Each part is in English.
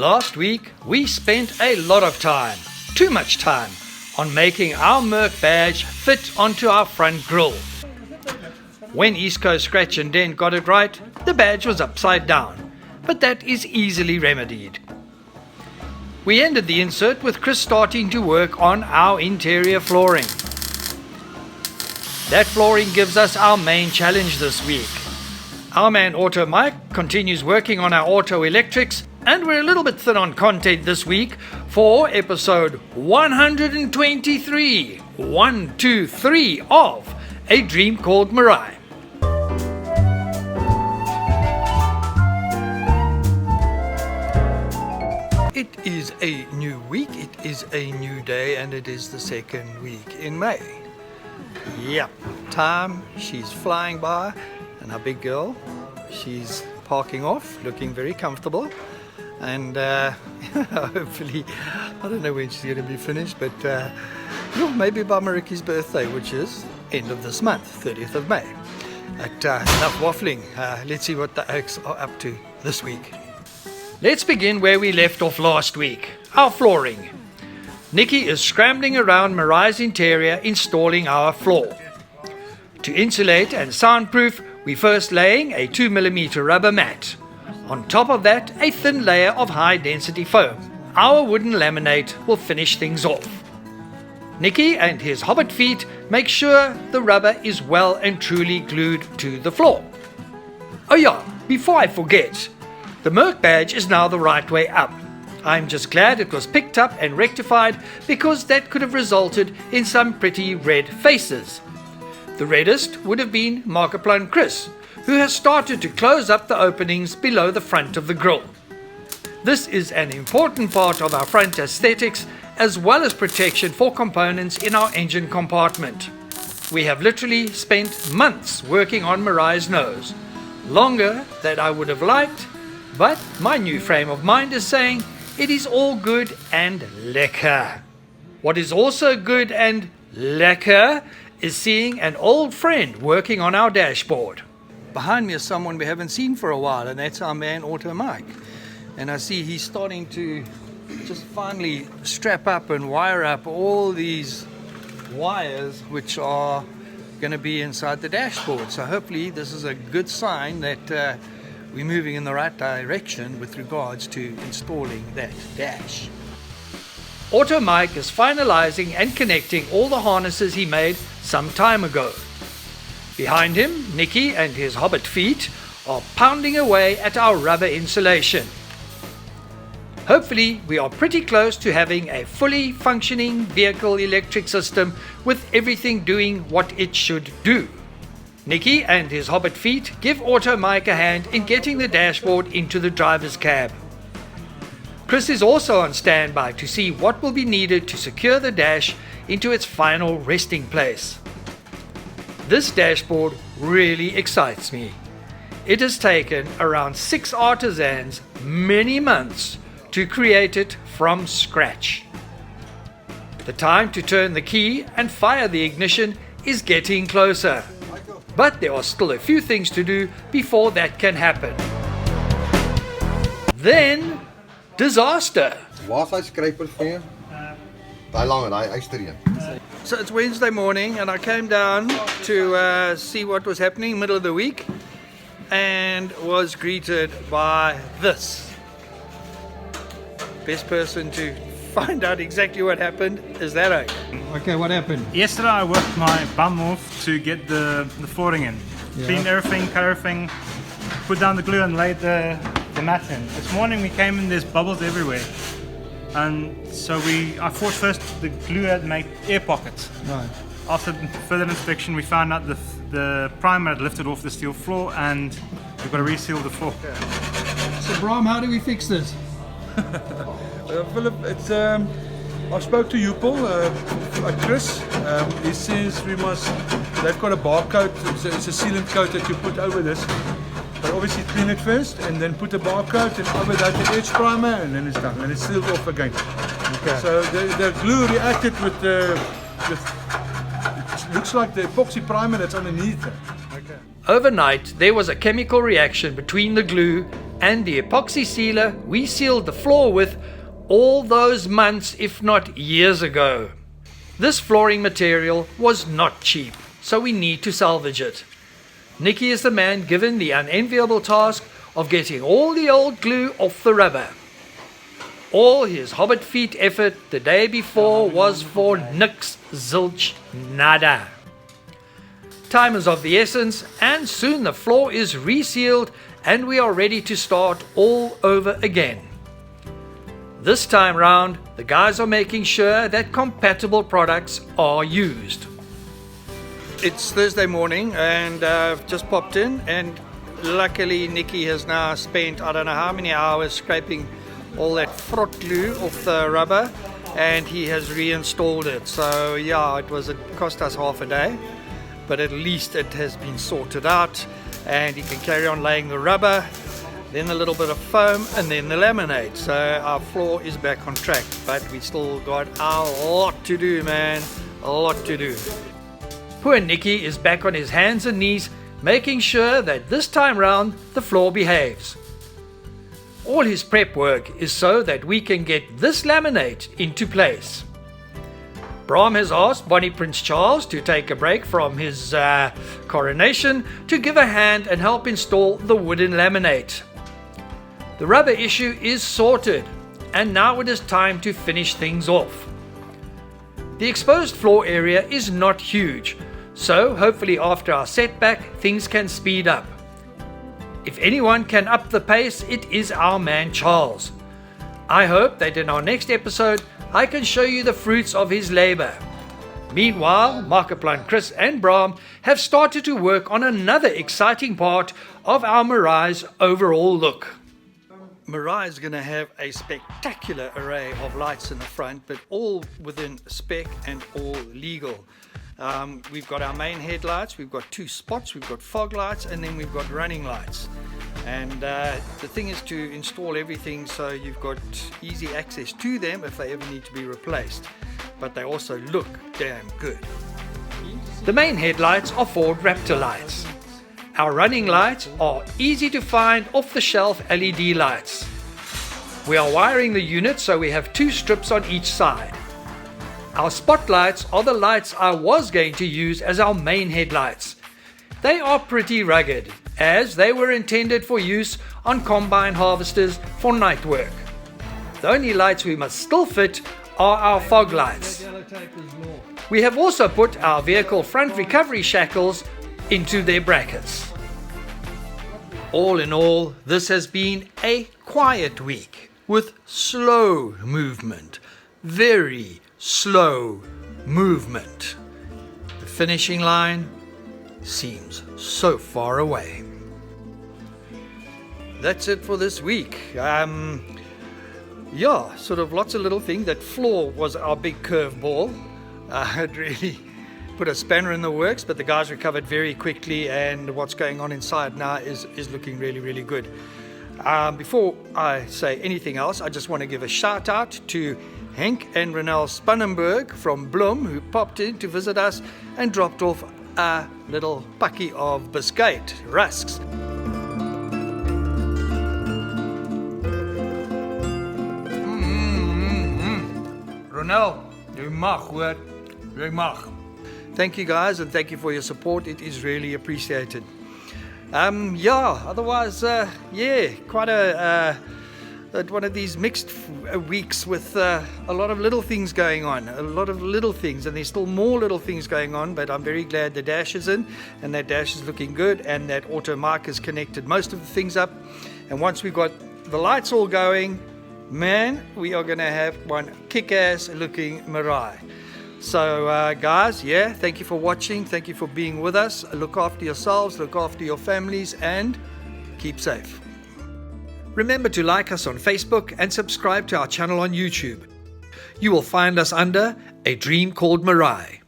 Last week, we spent a lot of time, too much time, on making our Merc badge fit onto our front grille. When East Coast Scratch and Dent got it right, the badge was upside down, but that is easily remedied. We ended the insert with Chris starting to work on our interior flooring. That flooring gives us our main challenge this week. Our man Auto Mike continues working on our auto electrics, and we're a little bit thin on content this week for episode 123 of A Dream Called Meraaai. It is a new week, it is a new day, and it is the second week in May. Yep, time, she's flying by, and our big girl, she's parking off, looking very comfortable. And hopefully, I don't know when she's going to be finished, but maybe by Mariki's birthday, which is end of this month, 30th of May. But enough waffling. Let's see what the Oaks are up to this week. Let's begin where we left off last week, our flooring. Nikki is scrambling around Meraai's interior installing our floor. To insulate and soundproof, we're first laying a 2mm rubber mat. On top of that, a thin layer of high-density foam. Our wooden laminate will finish things off. Nicky and his hobbit feet make sure the rubber is well and truly glued to the floor. Oh yeah, before I forget, the Merc badge is now the right way up. I'm just glad it was picked up and rectified, because that could have resulted in some pretty red faces. The reddest would have been Markiplier Chris, who has started to close up the openings below the front of the grille. This is an important part of our front aesthetics, as well as protection for components in our engine compartment. We have literally spent months working on Meraai's nose, longer than I would have liked, but my new frame of mind is saying it is all good and lekker. What is also good and lekker is seeing an old friend working on our dashboard. Behind me is someone we haven't seen for a while, and that's our man Auto Mike. And I see he's starting to just finally strap up and wire up all these wires which are going to be inside the dashboard. So hopefully this is a good sign that we're moving in the right direction with regards to installing that dash. Auto Mike is finalizing and connecting all the harnesses he made some time ago. Behind him, Nicky and his hobbit feet are pounding away at our rubber insulation. Hopefully, we are pretty close to having a fully functioning vehicle electric system with everything doing what it should do. Nicky and his hobbit feet give Auto Mike a hand in getting the dashboard into the driver's cab. Chris is also on standby to see what will be needed to secure the dash into its final resting place. This dashboard really excites me. It has taken around 6 artisans many months to create it from scratch. The time to turn the key and fire the ignition is getting closer, but there are still a few things to do before that can happen. Then, disaster. So it's Wednesday morning, and I came down to see what was happening middle of the week, and was greeted by this. Best person to find out exactly what happened is that Oak. Okay, what happened? Yesterday I worked my bum off to get the flooring in. Yeah. Cleaned everything, cut everything, put down the glue and laid the mat in. This morning we came in, there's bubbles everywhere. And so I thought first the glue had made air pockets. Right. After further inspection, we found out the primer had lifted off the steel floor, and we've got to reseal the floor. Okay. So Bram, how do we fix this? Philip, it's I spoke to Upel, Chris. He says they've got a bar coat, it's a sealant coat that you put over this. But obviously clean it first, and then put the bar coat, and over that the edge primer, and then it's done, and it's sealed off again. Okay. So the glue reacted with it looks like the epoxy primer that's underneath it. Okay. Overnight, there was a chemical reaction between the glue and the epoxy sealer we sealed the floor with all those months, if not years ago. This flooring material was not cheap, so we need to salvage it. Nicky is the man given the unenviable task of getting all the old glue off the rubber. All his hobbit feet effort the day before was for nix, zilch, nada. Time is of the essence, and soon the floor is resealed and we are ready to start all over again. This time round, the guys are making sure that compatible products are used. It's Thursday morning and I've just popped in, and luckily Nicky has now spent I don't know how many hours scraping all that frot glue off the rubber, and he has reinstalled it. So yeah, it cost us half a day, but at least it has been sorted out and he can carry on laying the rubber, then a little bit of foam, and then the laminate. So our floor is back on track, but we still got a lot to do, man, a lot to do. Poor Nicky is back on his hands and knees making sure that this time round the floor behaves. All his prep work is so that we can get this laminate into place. Bram has asked Bonnie Prince Charles to take a break from his coronation to give a hand and help install the wooden laminate. The rubber issue is sorted, and now it is time to finish things off. The exposed floor area is not huge, so hopefully after our setback things can speed up. If anyone can up the pace, it is our man Charles. I hope that in our next episode I can show you the fruits of his labor. Meanwhile, Markiplier, Chris and Bram have started to work on another exciting part of our Meraaai's overall look. Meraaai is going to have a spectacular array of lights in the front, but all within spec and all legal. We've got our main headlights, we've got 2 spots, we've got fog lights, and then we've got running lights. And the thing is to install everything so you've got easy access to them if they ever need to be replaced. But they also look damn good. The main headlights are Ford Raptor lights. Our running lights are easy to find off-the-shelf LED lights. We are wiring the unit so we have 2 strips on each side. Our spotlights are the lights I was going to use as our main headlights. They are pretty rugged, as they were intended for use on combine harvesters for night work. The only lights we must still fit are our fog lights. We have also put our vehicle front recovery shackles into their brackets. All in all, this has been a quiet week with slow movement, very slow movement. The finishing line seems so far away. That's it for this week. Yeah, sort of lots of little things. That floor was our big curveball. It really put a spanner in the works, but the guys recovered very quickly, and what's going on inside now is looking really, really good. Before I say anything else, I just want to give a shout out to Henk and Renelle Spannenberg from Bloem, who popped in to visit us and dropped off a little pakkie of biscuit rusks. Renelle, you mag hoor, jy mag. Thank you guys, and thank you for your support. It is really appreciated. Otherwise, quite one of these mixed weeks with a lot of little things going on, and there's still more little things going on, but I'm very glad the dash is in, and that dash is looking good, and that auto mic has connected most of the things up, and once we've got the lights all going, man, we are going to have one kick-ass looking Meraaai. So guys, thank you for watching, thank you for being with us. Look after yourselves, look after your families, and keep safe. Remember to like us on Facebook and subscribe to our channel on YouTube. You will find us under A Dream Called Meraaai.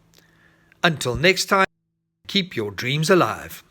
Until next time, keep your dreams alive.